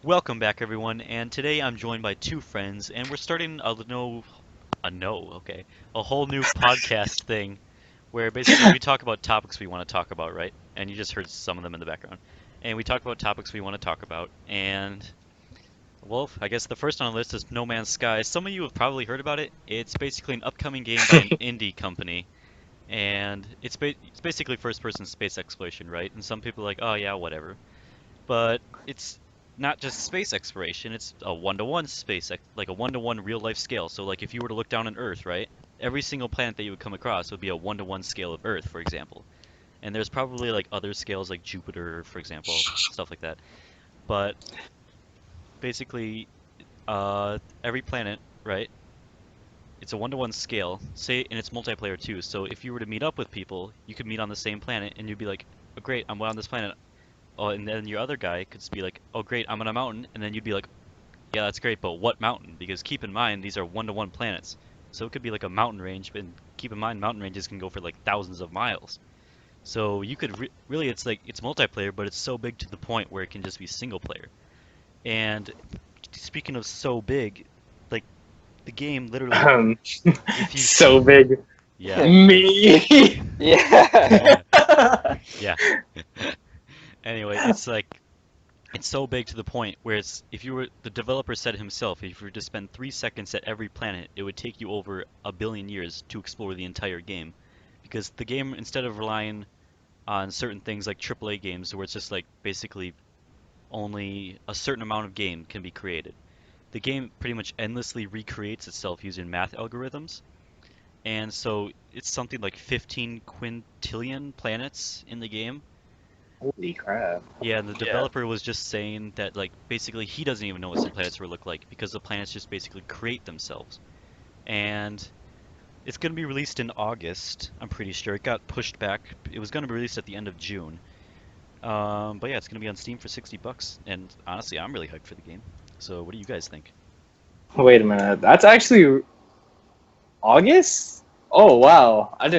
Welcome back, everyone, and today I'm joined by two friends, and we're starting a whole new podcast thing, where basically we talk about topics we want to talk about, right? And you just heard some of them in the background. And we talk about topics we want to talk about, and, well, I guess the first on the list is No Man's Sky. Some of you have probably heard about it. It's basically an upcoming game by an indie company, and it's basically first-person space exploration, right? And some people are like, oh yeah, whatever. But it's not just space exploration, it's a one-to-one like a one-to-one real-life scale. So like if you were to look down on Earth, right? Every single planet that you would come across would be a one-to-one scale of Earth, for example. And there's probably like other scales like Jupiter, for example, stuff like that. But basically, every planet, right? It's a one-to-one scale, say, and it's multiplayer too. So if you were to meet up with people, you could meet on the same planet, and you'd be like, oh, great, I'm on this planet. Oh, and then your other guy could just be like, "Oh, great, I'm on a mountain," and then you'd be like, "Yeah, that's great, but what mountain?" Because keep in mind, these are one-to-one planets, so it could be like a mountain range, but keep in mind, mountain ranges can go for like thousands of miles. So you could really, it's like it's multiplayer, but it's so big to the point where it can just be single player. And speaking of so big, like the game literally, Um, if you so big. yeah, Me. Yeah. yeah. Anyway, it's like it's so big to the point where it's if you were the developer said himself, if you were to spend 3 seconds at every planet, it would take you over a billion years to explore the entire game. Because the game, instead of relying on certain things like AAA games, where it's just like basically only a certain amount of game can be created, the game pretty much endlessly recreates itself using math algorithms. And so it's something like 15 quintillion planets in the game. Holy crap. Yeah, and the Yeah. developer was just saying that like basically he doesn't even know what some planets will look like because the planets just basically create themselves. And it's going to be released in August, I'm pretty sure. It got pushed back. It was going to be released at the end of June. But yeah, it's going to be on Steam for $60, and honestly, I'm really hyped for the game. So what do you guys think? Wait a minute. That's actually August? Oh wow. I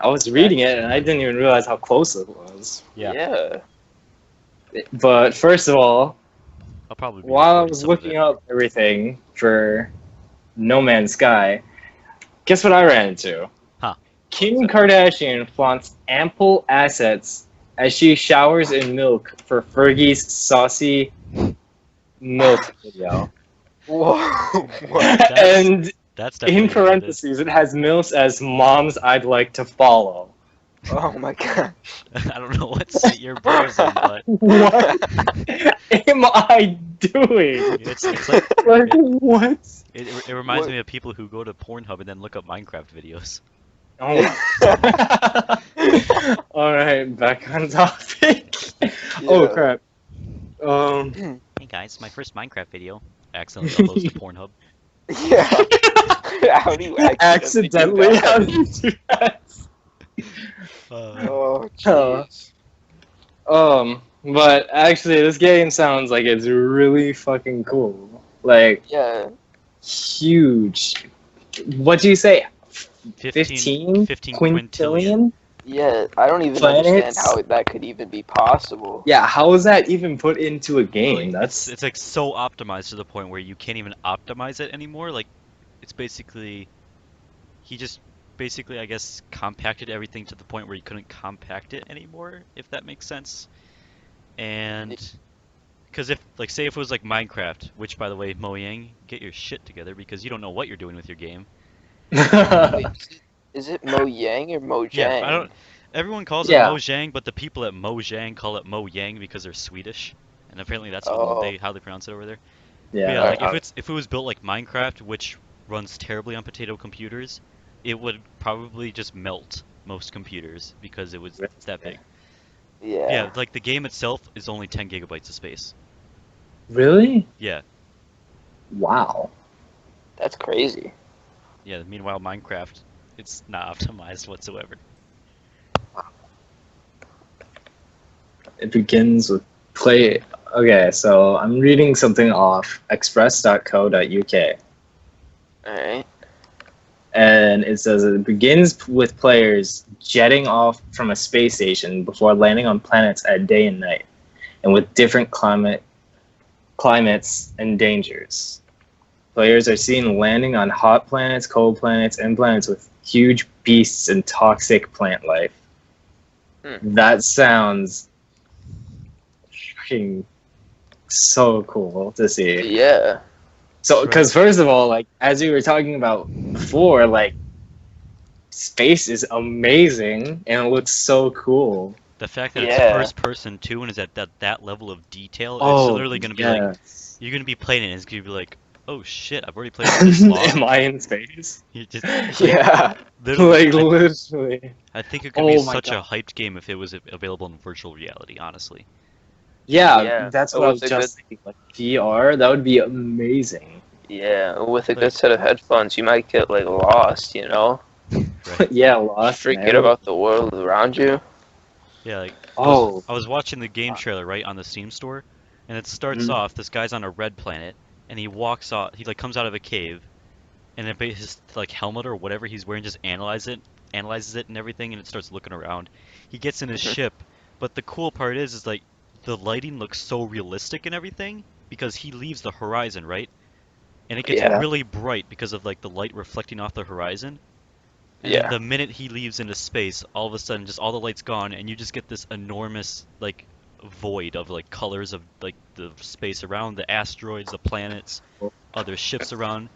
was reading it and I didn't even realize how close it was. Yeah. But first of all, I'll probably be while I recording was some of looking it. up everything for No Man's Sky, guess what I ran into? Huh. Kim Kardashian flaunts ample assets as she showers in milk for Fergie's saucy milk video. Whoa. What? And That's definitely in what it is. parentheses, it has MILFs as moms I'd like to follow. Oh my god. I don't know what site you're browsing, but What am I doing? it's like Like, what? it reminds What? me of people who go to Pornhub and then look up Minecraft videos. Oh. Alright, back on topic. Oh, crap. Hey guys, my first Minecraft video. I accidentally uploads to Pornhub. Yeah. How do you accidentally do How that? do you do that? Oh, jeez. But actually, this game sounds like it's really fucking cool. Like, Yeah. huge. What do you say? 15 quintillion? Yeah. I don't even Planets? understand how that could even be possible. Yeah, how is that even put into a game? That's It's like so optimized to the point where you can't even optimize it anymore. Like, it's basically he just basically, I guess, compacted everything to the point where you couldn't compact it anymore, if that makes sense. And because if, like, say if it was like Minecraft, which by the way, Mojang, get your shit together because you don't know what you're doing with your game. Wait, is it Mojang or Mojang? Yeah, I don't. Everyone calls Yeah. it Mojang, but the people at Mojang call it Mojang because they're Swedish, and apparently that's what Oh. how they pronounce it over there. yeah. But yeah, like Alright. if it was built like Minecraft, which runs terribly on potato computers, it would probably just melt most computers because it's that big. Yeah. Yeah, like the game itself is only 10 gigabytes of space. Really? Yeah, Wow. That's crazy. yeah. Meanwhile, Minecraft, it's not optimized whatsoever. It begins with play. Okay, so I'm reading something off express.co.uk. Alright. And it says it begins with players jetting off from a space station before landing on planets at day and night, and with different climate climates, and dangers. Players are seen landing on hot planets, cold planets, and planets with huge beasts and toxic plant life. That sounds freaking so cool to see. Yeah. So, because first of all, like as we were talking about before, like space is amazing and it looks so cool. The fact that it's Yeah. first person too and is at that level of detail, it's literally gonna be like yes. you're gonna be playing it and it's gonna be like, oh shit, I've already played this long. Am I in space? You just Yeah. literally, Like literally. I think it could be Oh my such a God. hyped game if it was available in virtual reality, honestly. Yeah, Yeah, that's what I was with a just thinking. Like VR, that would be amazing. Yeah, with a Like- good set of headphones, you might get like lost, you know? Right. Yeah, lost. Forget man. about the world around you. Yeah, like Oh, I was watching the game trailer right on the Steam store, and it starts Mhm. off. This guy's on a red planet, and he walks off. He like comes out of a cave, and then his like helmet or whatever he's wearing just analyzes it and everything, and it starts looking around. He gets in his Mhm. ship, but the cool part is like the lighting looks so realistic and everything because he leaves the horizon, right? And it gets Yeah. really bright because of like the light reflecting off the horizon. And Yeah. then the minute he leaves into space, all of a sudden, just all the light's gone, and you just get this enormous like void of like colors of like the space around the asteroids, the planets, other ships around.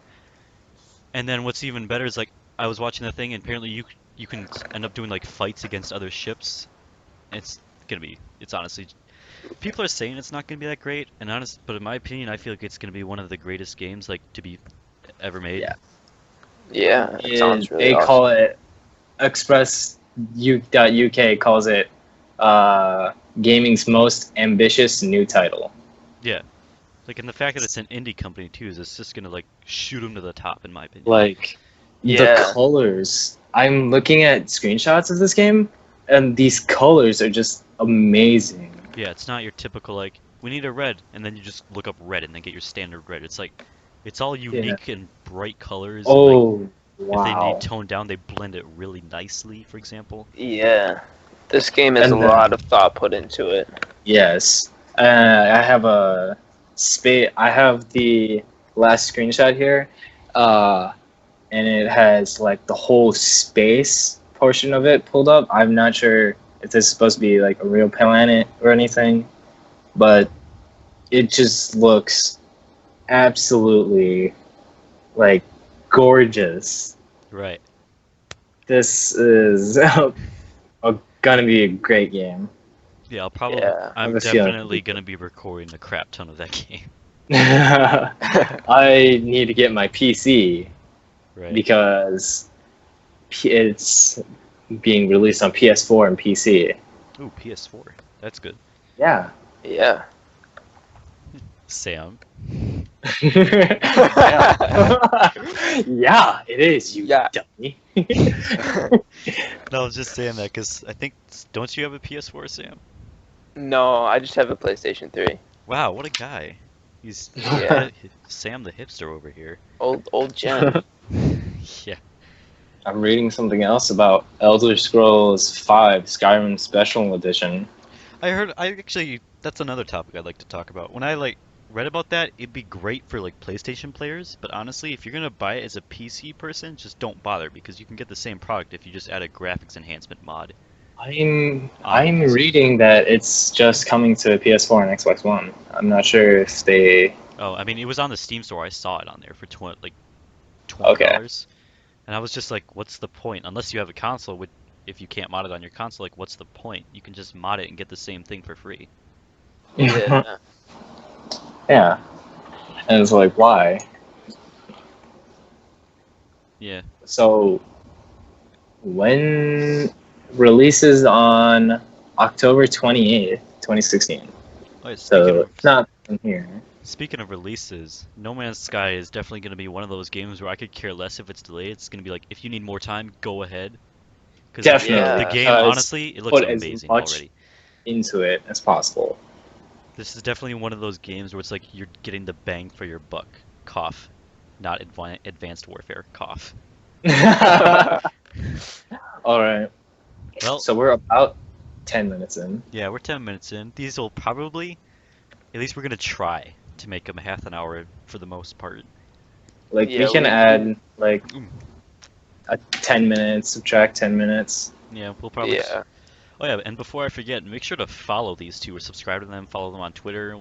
And then what's even better is like I was watching the thing, and apparently you can end up doing like fights against other ships. It's honestly, people are saying it's not gonna be that great, and but in my opinion, I feel like it's gonna be one of the greatest games like to be ever made. Yeah. Yeah, it sounds really they awesome. call it Express.uk calls it gaming's most ambitious new title. Yeah. Like, and the fact that it's an indie company too is it's just gonna like shoot them to the top, in my opinion. Like the Yeah. colors. I'm looking at screenshots of this game, and these colors are just amazing. Yeah, it's not your typical like we need a red, and then you just look up red and then get your standard red. It's like it's all unique and bright colors. And, like, Oh, if they wow. need toned down, they blend it really nicely. For example. Yeah. This game has And a lot of thought put into it. Yes. I have I have the last screenshot here, and it has like the whole space portion of it pulled up. I'm not sure if this is supposed to be like a real planet or anything, but it just looks absolutely like gorgeous. Right. This is gonna be a great game. Yeah, I'll probably. Yeah. I'm I have a feeling. definitely gonna be recording a crap ton of that game. I need to get my PC Right. because it's being released on PS4 and PC. Ooh, PS4. That's good. Yeah. Yeah. Sam. Yeah, it is, you Yeah. dummy. No, I was just saying that because I think don't you have a PS4, Sam? No, I just have a PlayStation 3. Wow, what a guy. He's Yeah. Sam the hipster over here. Old Jen. Yeah. I'm reading something else about Elder Scrolls V Skyrim Special Edition. That's another topic I'd like to talk about. When I like read about that, it'd be great for like PlayStation players, but honestly, if you're gonna buy it as a PC person, just don't bother because you can get the same product if you just add a graphics enhancement mod. I'm reading that it's just coming to PS4 and Xbox One. I'm not sure if they. Oh, I mean, it was on the Steam store. I saw it on there for $20. Okay. And I was just like, what's the point? Unless you have a console, if you can't mod it on your console, like, what's the point? You can just mod it and get the same thing for free. Yeah. Yeah. And it's like, why? Yeah. So, when releases on October 28th, 2016. Oh, yeah, So, it's not from here. speaking of releases, No Man's Sky is definitely going to be one of those games where I could care less if it's delayed. It's going to be like, if you need more time, go ahead. Because Definitely. the game, because honestly, it looks put as amazing much already. into it as possible. This is definitely one of those games where it's like you're getting the bang for your buck. Cough. Not Advanced Warfare. Cough. All right. Well, So we're about 10 minutes in. yeah, we're 10 minutes in. These will probably, at least we're going to try. to make them half an hour for the most part. Like Yeah, we can we- add like Mm. 10 minutes, subtract 10 minutes. Yeah, we'll probably. Yeah. Oh yeah, and before I forget, make sure to follow these two or subscribe to them. Follow them on Twitter,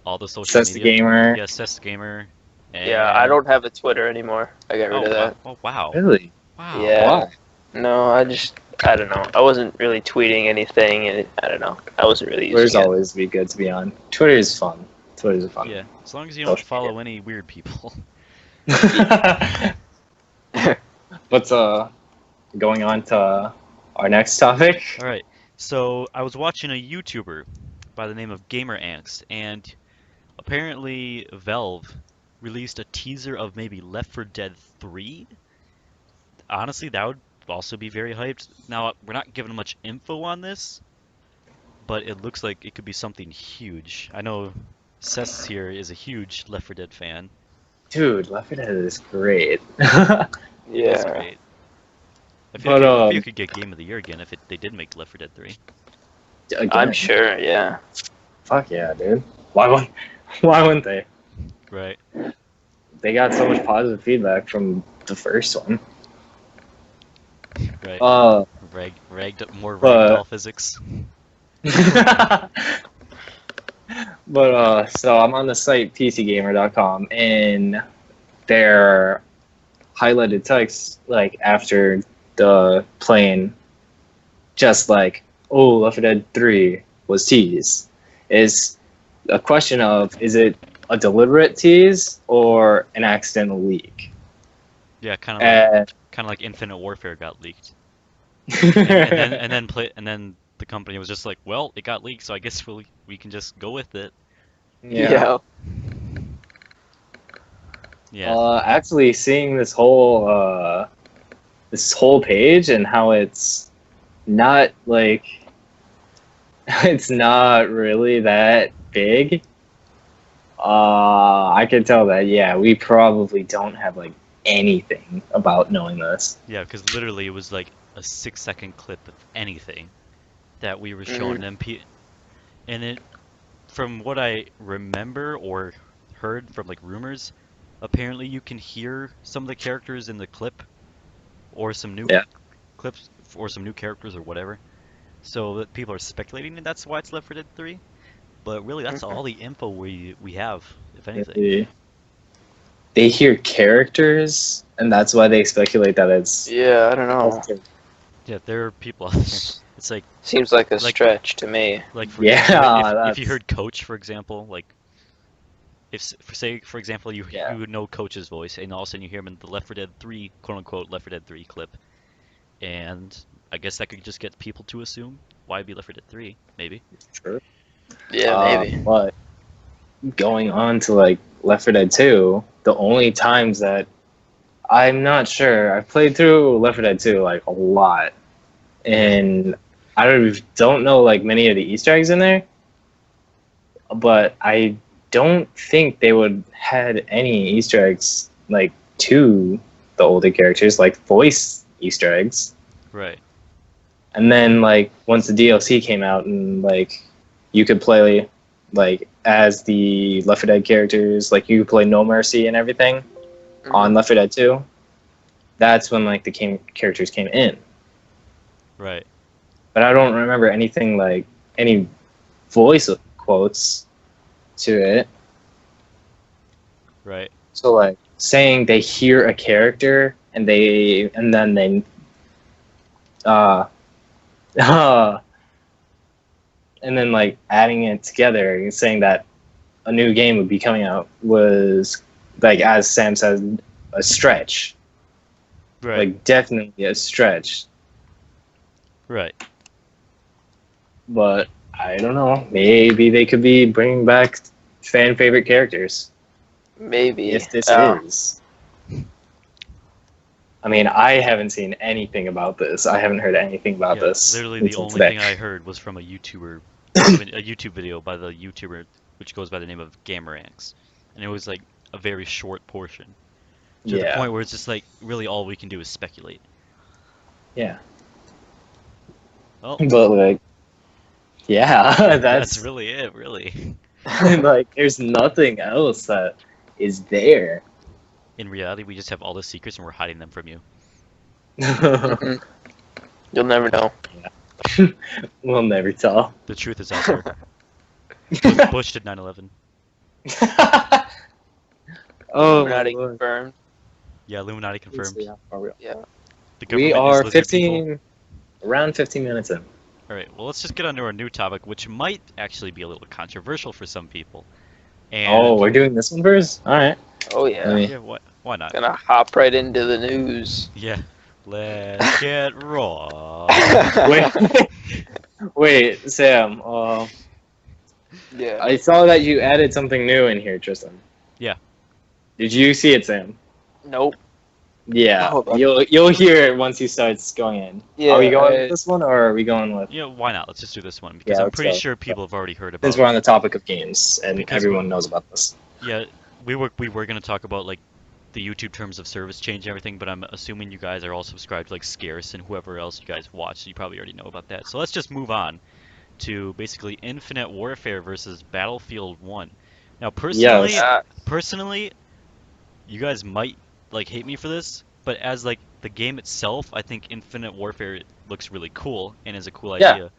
all the social Says the media. gamer. Yeah, Cess Gamer. Yeah, I And don't have a Twitter anymore. I got rid oh of wow, that. oh wow, Really? wow. Yeah. Why? No, I don't know. I wasn't really tweeting anything, and I don't know. I wasn't really Twitter's using it. always be good to be on. Twitter is fun. Twitter's fun. Yeah, as long as you don't Social follow any weird people. What's going on to our next topic? All right, so I was watching a YouTuber by the name of Gamer Angst, and apparently Valve released a teaser of maybe Left 4 Dead 3. Honestly, that would also be very hyped. Now, we're not given much info on this, but it looks like it could be something huge. I know Cess here is a huge Left 4 Dead fan. Dude, Left 4 Dead is great. It is Yeah. great. I feel But, like I feel it could get Game of the Year again if they did make Left 4 Dead 3. Again, I'm sure. Yeah. Fuck yeah, dude. Why wouldn't they? Right. They got so much positive feedback from the first one. Right. Uh, More but- ragdoll physics. but so I'm on the site pcgamer.com, and their highlighted text, like after the playing, just like, oh, Left 4 Dead 3 was teased, is a question of, is it a deliberate tease or an accidental leak? Yeah, kind And of like Infinite Warfare got leaked. And then the company was just like, well, it got leaked, so I guess we can just go with it. yeah. Yeah. Actually, seeing this whole page and how it's not like it's not really that big. I can tell that we probably don't have like anything about knowing this. Yeah, because literally it was like a 6-second clip of anything that we were showing them. And it, from what I remember or heard from like rumors, apparently you can hear some of the characters in the clip, or some new clips, or some new characters or whatever. So that people are speculating that that's why it's Left 4 Dead 3. But really, that's all the info we have, if anything. They hear characters, and that's why they speculate that it's. Yeah, I don't know. Yeah, there are people out there. It's like Seems like a stretch to me. like for Yeah, example, if you that's- heard Coach, for example, like for example you would know Coach's voice, and all of a sudden you hear him in the Left 4 Dead 3 quote unquote Left 4 Dead 3 clip, and I guess that could just get people to assume why it'd be Left 4 Dead 3, maybe. Sure. Yeah, maybe. But going on to like Left 4 Dead 2, the only times that I'm not sure, I've played through Left 4 Dead 2 like a lot, and I don't know like many of the Easter eggs in there, but I don't think they would had any Easter eggs like to the older characters, like voice Easter eggs. Right. And then like once the DLC came out and like you could play like as the Left 4 Dead characters, like you could play No Mercy and everything on Left 4 Dead 2. That's when like the characters came in. Right. But I don't remember anything like any voice quotes to it. Right. So like saying they hear a character and then they and then like adding it together and saying that a new game would be coming out was, like as Sam said, a stretch. Right. Like definitely a stretch. Right. But I don't know. Maybe they could be bringing back fan favorite characters. Maybe. If this is. I mean, I haven't seen anything about this. I haven't heard anything about Yeah, this. literally the until only today. thing I heard was from a YouTube video by the YouTuber which goes by the name of Gameranx, and it was like a very short portion to the point where it's just like really all we can do is speculate. Yeah. Well, But like, yeah, that's really it, really. Like, there's nothing else that is there. In reality, we just have all the secrets and we're hiding them from you. Mhm. You'll never know. We'll never tell. The truth is out there. Bush did 9/11. Oh my Illuminati lord. confirmed. Yeah, Illuminati Let's confirmed. see how far we are. Yeah. The We government is are lizard people. 15, around 15 minutes in. All right, well, let's just get on to our new topic, which might actually be a little controversial for some people. Oh, And we're doing this one first? Alright. Oh yeah. yeah, why not? Gonna hop right into the news. Yeah, let's get raw. Wait, wait, Sam. Yeah. I saw that you added something new in here, Tristan. Yeah. Did you see it, Sam? Nope. Yeah, Hold on. you'll hear it once he starts going in. Yeah. Are we going with this one, or are we going with? Yeah, why not? Let's just do this one because Yeah, I'm let's pretty go. sure people have already heard Since about. we're on the topic of games and Because everyone knows about this. Yeah, we were going to talk about like the YouTube terms of service change and everything, but I'm assuming you guys are all subscribed to like Scarce and whoever else you guys watch, so you probably already know about that. So let's just move on to basically Infinite Warfare versus Battlefield 1. Now, personally, Yes. personally, you guys might like hate me for this, but as like the game itself, I think Infinite Warfare looks really cool and is a cool Yeah. idea.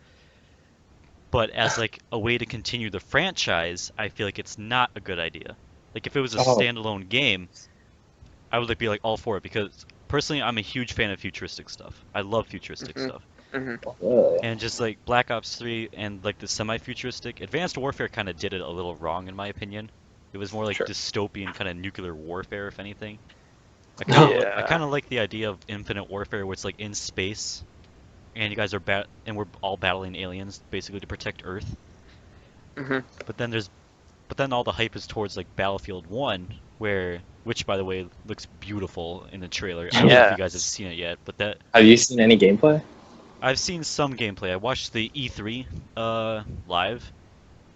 But as like a way to continue the franchise, I feel like it's not a good idea. Like if it was a Oh. standalone game, I would like be like all for it because personally I'm a huge fan of futuristic stuff. I love futuristic Mhm. stuff. Really? And just like Black Ops 3 and like the semi-futuristic, Advanced Warfare kind of did it a little wrong in my opinion. It was more like Sure. dystopian kind of nuclear warfare if anything. I Yeah. kind of like the idea of Infinite Warfare where it's like in space and you guys are and we're all battling aliens basically to protect Earth. Mhm. But then all the hype is towards like Battlefield 1 which by the way looks beautiful in the trailer. I don't know if Yeah. you guys have seen it yet, but that Have you seen any gameplay? I've seen some gameplay. I watched the E3 live.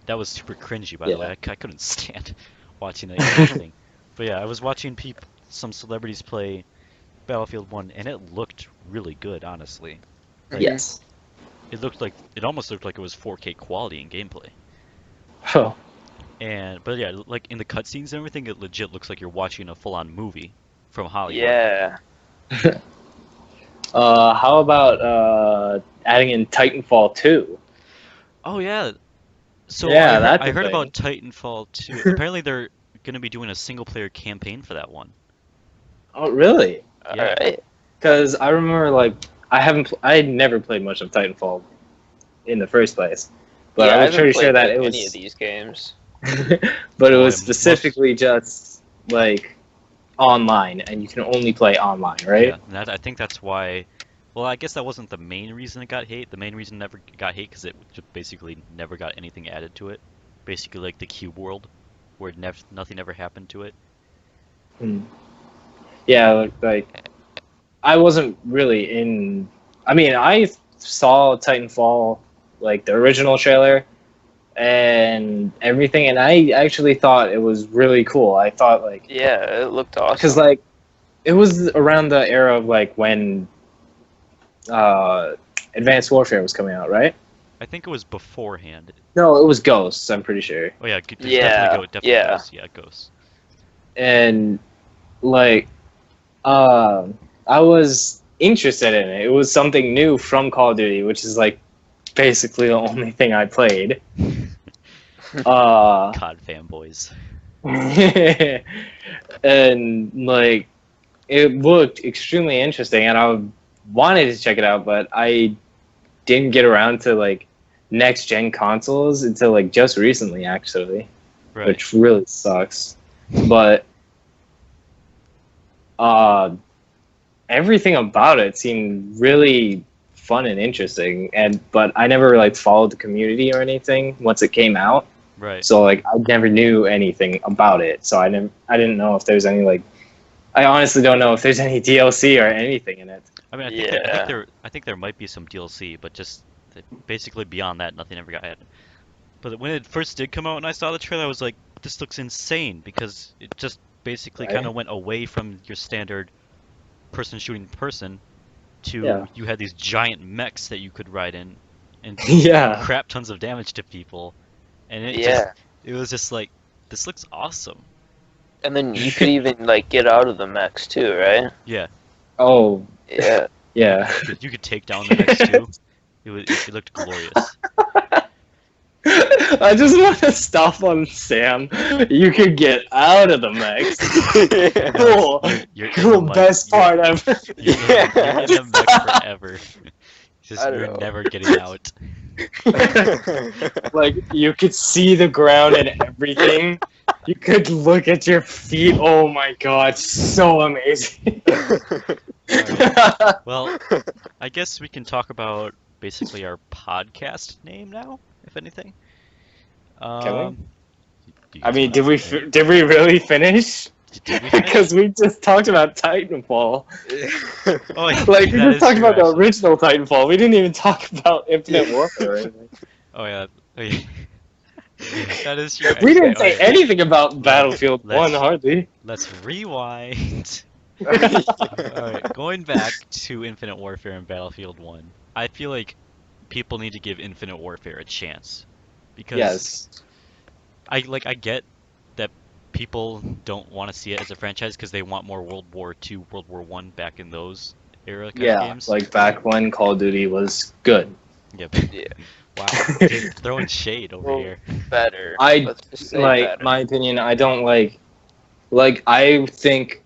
That was super cringy, by the way. I couldn't stand watching that thing. But yeah, I was watching some celebrities play Battlefield 1, and it looked really good, honestly. Like, Yes. It almost looked like it was 4K quality in gameplay. Oh. But yeah, like in the cutscenes and everything, it legit looks like you're watching a full-on movie from Hollywood. Yeah. How about adding in Titanfall 2? Oh yeah. So Yeah, that's I a heard thing. about Titanfall 2. Apparently they're gonna be doing a single-player campaign for that one. Oh, really? Yeah. Alright. Because I remember, like, I had never played much of Titanfall in the first place, but Yeah, I was haven't pretty sure played that it any of was. these games. But it Oh, was it must- specifically just like online, and you can only play online, right? Yeah, and I think that's why. Well, I guess that wasn't the main reason it got hate. The main reason it never got hate because it just basically never got anything added to it. Basically, like the Cube World, where nothing ever happened to it. Hmm. Yeah, like I wasn't really in. I mean, I saw Titanfall, like the original trailer and everything, and I actually thought it was really cool. I thought like Yeah, it looked awesome. because like it was around the era of like when Advanced Warfare was coming out, right? I think it was beforehand. No, it was Ghosts. I'm pretty sure. Oh yeah, there's Yeah, definitely yeah. Ghosts. Yeah, Ghosts. And like I was interested in it. It was something new from Call of Duty, which is like basically the only thing I played. COD fanboys. And like it looked extremely interesting, and I wanted to check it out, but I didn't get around to like next gen consoles until like just recently, actually, Right. which really sucks. But everything about it seemed really fun and interesting, but I never like followed the community or anything once it came out. Right. So like I never knew anything about it. So I didn't know if there's any like I honestly don't know if there's any DLC or anything in it. I mean, I think there might be some DLC, but just basically beyond that, nothing ever got added. But when it first did come out and I saw the trailer, I was like, this looks insane because it just basically Right. kind of went away from your standard person shooting person to Yeah. you had these giant mechs that you could ride in and Yeah. crap tons of damage to people. And it Yeah. It was just like, this looks awesome. And then you could even like get out of the mechs too, right? Yeah, Oh, Yeah. yeah. you could take down the mechs too. It looked glorious. I just want to stop on Sam. You could get out of the mix. Cool. You're in the Cool. mech. Best part ever. You're in the mech forever. Just I don't you're know. never getting out. Like, you could see the ground and everything. You could look at your feet. Oh my god, so amazing. Well, I guess we can talk about basically our podcast name now, if anything. Can we? Do you I guys mean, wanna- did we really finish? Did we finish? Because we just talked about Titanfall. Oh, yeah, Like, we that just is talked true, about the actually. original Titanfall. We didn't even talk about Infinite Warfare or anything. Oh yeah. Oh, yeah. That is true. We didn't actually. say anything about Battlefield let's- 1, hardly. Let's rewind. Alright, going back to Infinite Warfare and Battlefield 1, I feel like people need to give Infinite Warfare a chance. Because Yes. I get that people don't want to see it as a franchise because they want more World War II, World War One back in those era kind of Yeah, games. like back when Call of Duty was good. Yep. Yeah. Wow, dude, throwing shade over Well, here. Better. I Let's just say like better. my opinion. I don't like I think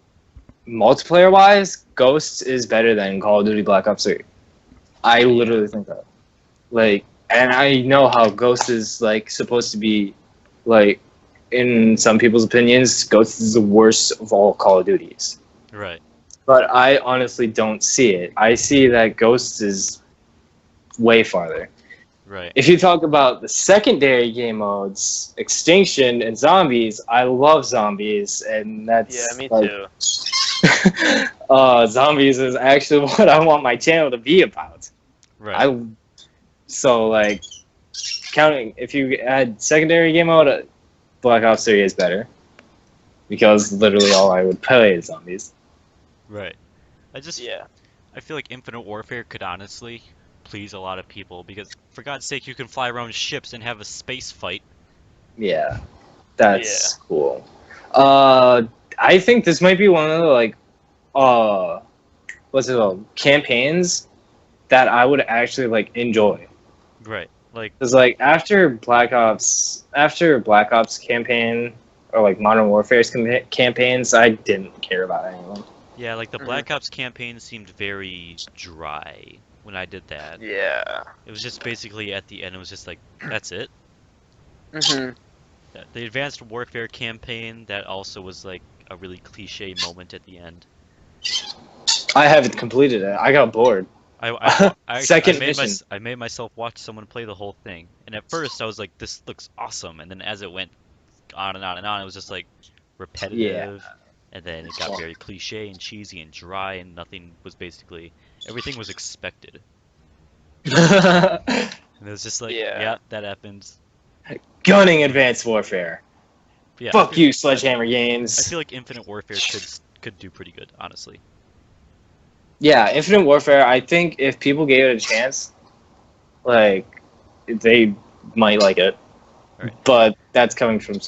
multiplayer wise, Ghosts is better than Call of Duty Black Ops 3. I literally think that. Like, and I know how Ghosts is like supposed to be, like, in some people's opinions, Ghosts is the worst of all Call of Duties. Right. But I honestly don't see it. I see that Ghosts is way farther. Right. If you talk about the secondary game modes, Extinction and Zombies, I love Zombies, and that's Yeah, me like, too. Zombies is actually what I want my channel to be about. Right. So like, counting if you add secondary game mode, Black Ops 3 is better because literally all I would play is Zombies. Right. I feel like Infinite Warfare could honestly please a lot of people because, for God's sake, you can fly around ships and have a space fight. Yeah, that's cool. I think this might be one of the like, what's it called, campaigns that I would actually like enjoy. Right. Like, Because like after Black Ops campaign or like Modern Warfare's campaigns, I didn't care about anyone. yeah, like the Black Ops campaign seemed very dry when I did that. Yeah. It was just basically at the end, it was just like, that's it. Mhm. The Advanced Warfare campaign, that also was like a really cliche moment at the end. I haven't completed it. I got bored. Second mission. I made myself watch someone play the whole thing, and at first I was like, "This looks awesome," and then as it went on and on and on, it was just like repetitive, and then it got very cliche and cheesy and dry, and everything was expected, and it was just like, yeah, that happens. Gunning Advanced Warfare. Yeah, Fuck you, Sledgehammer Games. I feel like Infinite Warfare could do pretty good, honestly. Yeah, Infinite Warfare, I think if people gave it a chance, like, they might like it. Right. But that's coming from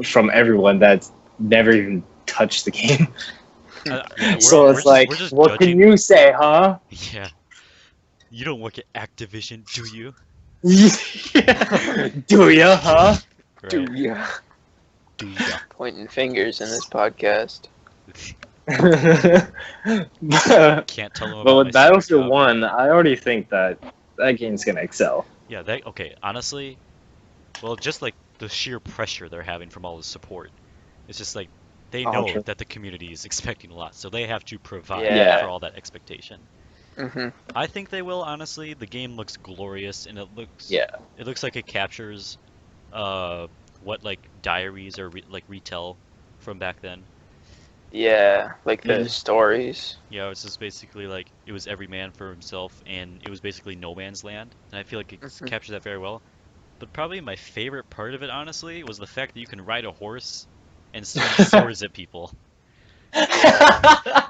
from everyone that's never even touched the game. Yeah, So we're it's just- like, we're just what judging. can you say, huh? Yeah, you don't work at Activision, do you? Do ya, huh? Right. Yeah. Do ya? Pointing fingers in this podcast. but Can't tell them about with my secret Battlefield job. 1, I already think that game's gonna excel. Yeah, honestly, well, just like the sheer pressure they're having from all the support, it's just like they Oh, know true. that the community is expecting a lot, so they have to provide Yeah. for all that expectation. Mhm. I think they will, honestly. The game looks glorious, and it looks like it captures what like diaries or like retell from back then. Yeah, like the Mhm. stories. Yeah, it's just basically like it was every man for himself, and it was basically no man's land, and I feel like it Mhm. captures that very well. But probably my favorite part of it, honestly, was the fact that you can ride a horse and swing swords at people.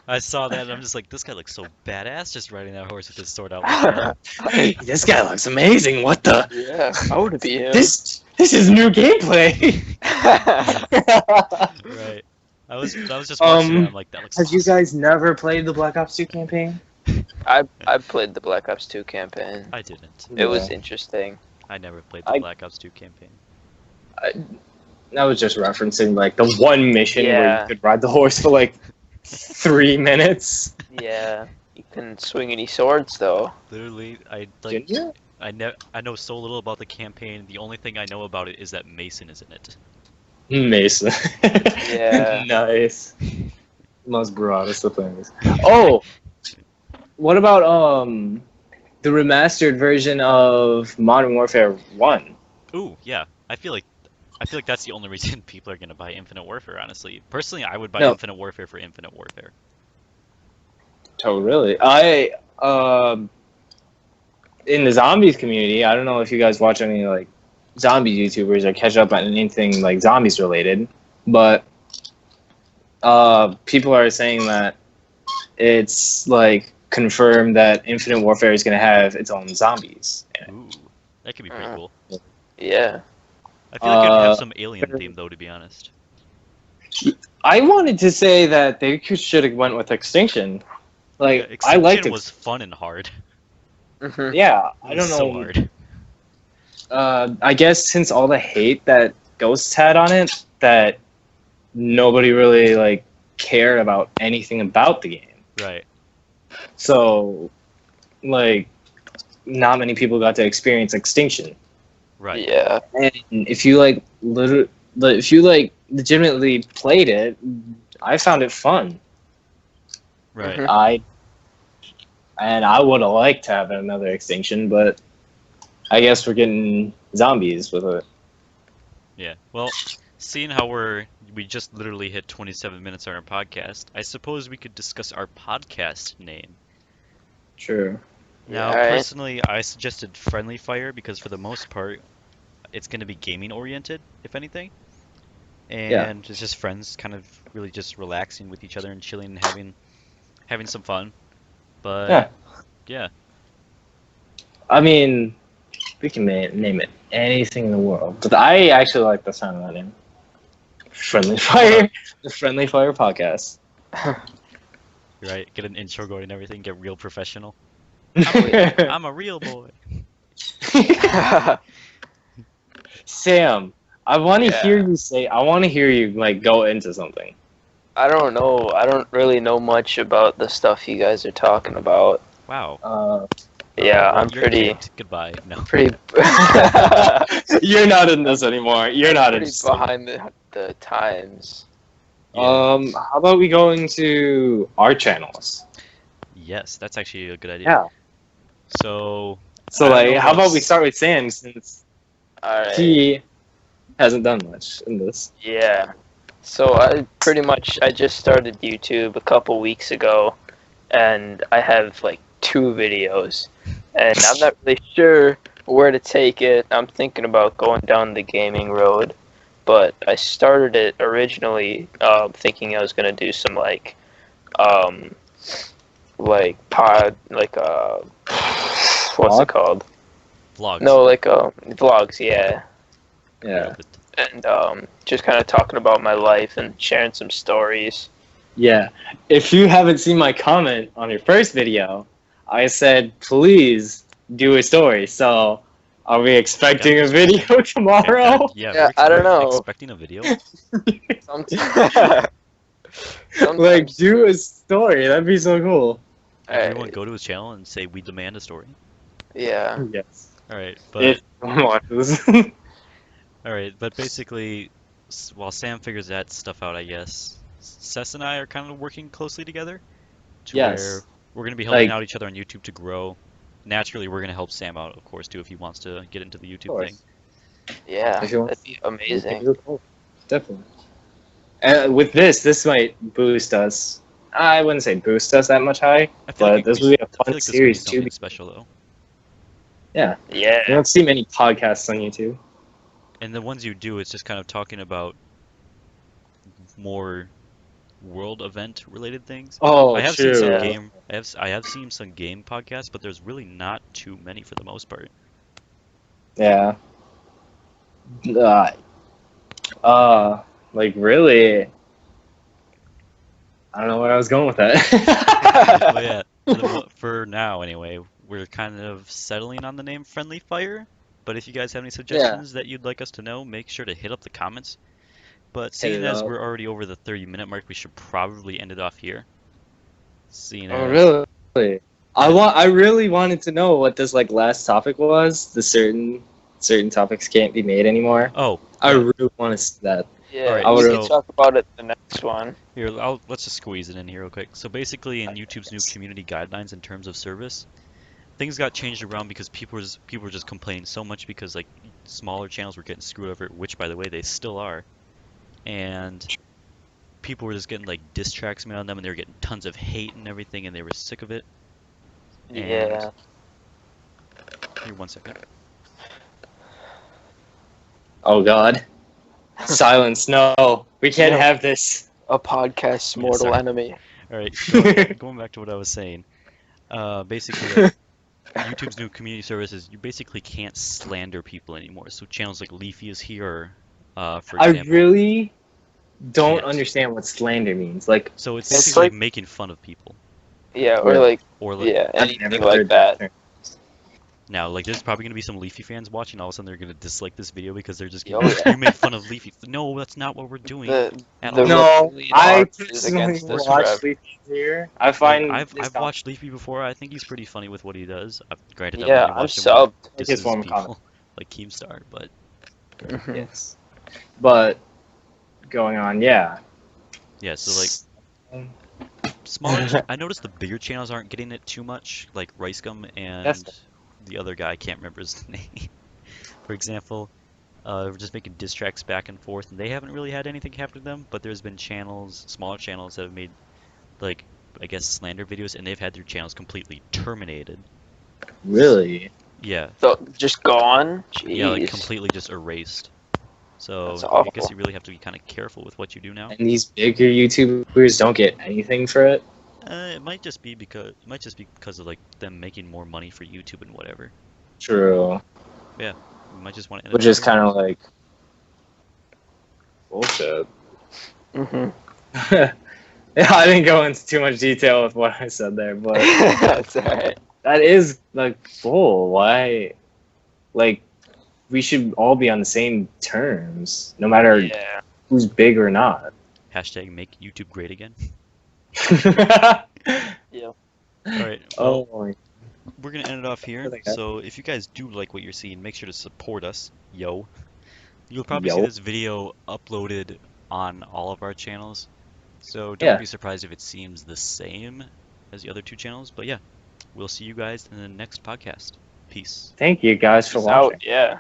I saw that and I'm just like, this guy looks so badass just riding that horse with his sword out like that. This guy looks amazing. What the? Yeah, I would be him. This is new gameplay. Right. I was just watching that. I'm like, that looks Have you awesome. guys never played the Black Ops 2 campaign? I played the Black Ops 2 campaign. I didn't. It was interesting. I never played the I- Black Ops 2 campaign. I was just referencing like the one mission where Yeah. you could ride the horse for like 3 minutes. Yeah, you couldn't swing any swords though. Literally, I Didn't like you? I know so little about the campaign. The only thing I know about it is that Mason is in it. Mason. Yeah. Nice. Most broadest of things. Oh, what about the remastered version of Modern Warfare 1? Ooh, yeah. I feel like that's the only reason people are gonna buy Infinite Warfare. Honestly, personally, I would buy No. Infinite Warfare for Infinite Warfare. Oh, really? I in the zombies community, I don't know if you guys watch any like zombie YouTubers or catch up on anything like zombies related, but people are saying that it's like confirmed that Infinite Warfare is going to have its own zombies. Ooh, that could be pretty cool. Yeah. I feel like it'd have some alien theme though, to be honest. I wanted to say that they should have went with Extinction. Like Yeah, I liked Extinction it. was fun and hard. Mhm. Yeah, It I was don't so know. hard. I guess since all the hate that Ghosts had on it, that nobody really like cared about anything about the game. Right. So, like, not many people got to experience Extinction. Right. Yeah. And if you like, if you like legitimately played it, I found it fun. Right. Mhm. I would have liked to have another Extinction, but I guess we're getting zombies with it. Yeah. Well, seeing how we just literally hit 27 minutes on our podcast, I suppose we could discuss our podcast name. True. Now, Alright. personally, I suggested Friendly Fire because for the most part, it's going to be gaming oriented, if anything. And it's just friends kind of really just relaxing with each other and chilling and having some fun. But yeah. I mean, we can name it anything in the world, but I actually like the sound of that name. Friendly Fire, the Friendly Fire podcast. You're right. Get an intro going and everything. Get real professional. Sam, I'm a real boy. I want to Yeah. hear you say. I want to hear you like go into something. I don't know. I don't really know much about the stuff you guys are talking about. Wow. Yeah, Well, I'm you're pretty kicked. Goodbye. No. You're not in this anymore. You're not pretty interested. behind the times. Yeah. How about we go into our channels? Yes, that's actually a good idea. Yeah. So, So I don't like, know how about what's- we start with Sam since Alright. he hasn't done much in this. Yeah. So I just started YouTube a couple weeks ago, and I have like 2 videos, and I'm not really sure where to take it. I'm thinking about going down the gaming road, but I started it originally thinking I was gonna do some like what's it called? Vlogs. No, like vlogs, yeah. Yeah. And just kind of talking about my life and sharing some stories. Yeah. If you haven't seen my comment on your first video, I said please do a story. So, are we expecting a video tomorrow? Yeah, I don't know. Expecting a video? Sometimes. Like, do a story. That'd be so cool. Everyone go to his channel and say, we demand a story. Yeah. Yes. Alright, but If someone watches. alright, but basically, while Sam figures that stuff out, I guess, Sess and I are kind of working closely together. To Yes. where we're going to be helping Like- out each other on YouTube to grow. Naturally, we're going to help Sam out, of course, too, if he wants to get into the YouTube course. thing. Yeah. If you want- That'd be amazing. Definitely. And with this might boost us. I wouldn't say boost us that much high, I feel but like this we will be a I feel fun like this would be series something too. special, though. Yeah. Yeah. You don't see many podcasts on YouTube. And the ones you do, it's just kind of talking about more world event related things. Oh, I have seen some true. Yeah. game. I have seen some game podcasts, but there's really not too many for the most part. Yeah. Uh, like really, I don't know where I was going with that. But yeah, for now anyway, we're kind of settling on the name Friendly Fire. But if you guys have any Yeah, suggestions that you'd like us to know, make sure to hit up the comments. But hit seeing it as up. we're already over the 30-minute mark, we should probably end it off here. Seeing Oh, as, really? yeah. I really wanted to know what this like last topic was. The certain topics can't be made anymore. Oh, I yeah. really want to see that. Yeah, Alright, I we would can have. so talk about it the next one. here, let's just squeeze it in here real quick. So basically, in YouTube's new community guidelines in terms of service, things got changed around because people were just complaining so much because like smaller channels were getting screwed over, which by the way they still are, and people were just getting like diss tracks made on them, and they were getting tons of hate and everything, and they were sick of it. And Yeah. here, 1 second. Oh God, silence! No, we can't No, have this. a podcast's Yeah, mortal sorry. enemy. All right, going back to what I was saying. Basically, like YouTube's new community services, you basically can't slander people anymore. So channels like Leafy is here, for I example, really don't can't. understand what slander means. Like, So it's It's basically like like, making fun of people, yeah, or really, like, or like yeah, I've anything never like heard that that. term. now, like there's probably gonna be some Leafy fans watching. All of a sudden, they're gonna dislike this video because they're just gonna Oh be like, yeah. "You made fun of Leafy." No, that's not what we're doing at The all. No, reptilian I army is personally against us watch forever. Leafy here. I Like find I've his I've comment watched Leafy before. I think he's pretty funny with what he does. Granted, I've Yeah, only I'm watched him when he subbed. like his disses form of comment. people like Keemstar, but Mhm. Yes, but going on, yeah. yeah. So like I noticed the bigger channels aren't getting it too much, like Rice Gum That's and the other guy. I can't remember his name. For example, we're just making diss tracks back and forth, and they haven't really had anything happen to them. But there's been channels, smaller channels, that have made like I guess slander videos, and they've had their channels completely terminated. really. Yeah, So just gone. yeah, like Jeez, completely just erased. that's So I guess awful. you really have to be kind of careful with what you do now. And these bigger YouTubers don't get anything for it. It might just be because of like them making more money for YouTube and whatever. True, Yeah, we might just want to end it which off is here. kind of like bullshit. Hmm. Yeah, I didn't go into too much detail with what I said there, but That's alright. that is like bull. Why? Like, we should all be on the same terms, no matter Yeah. who's big or not. Hashtag make YouTube great again. Yeah. All right, well, Oh my we're gonna end it off here. God. So if you guys do like what you're seeing, make sure to support us, yo. You'll probably see Yo. this video uploaded on all of our channels, so don't Yeah. be surprised if it seems the same as the other two channels. But yeah, we'll see you guys in the next podcast. Peace. Thank you guys for Peace watching. out. Yeah.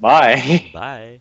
Bye. Bye.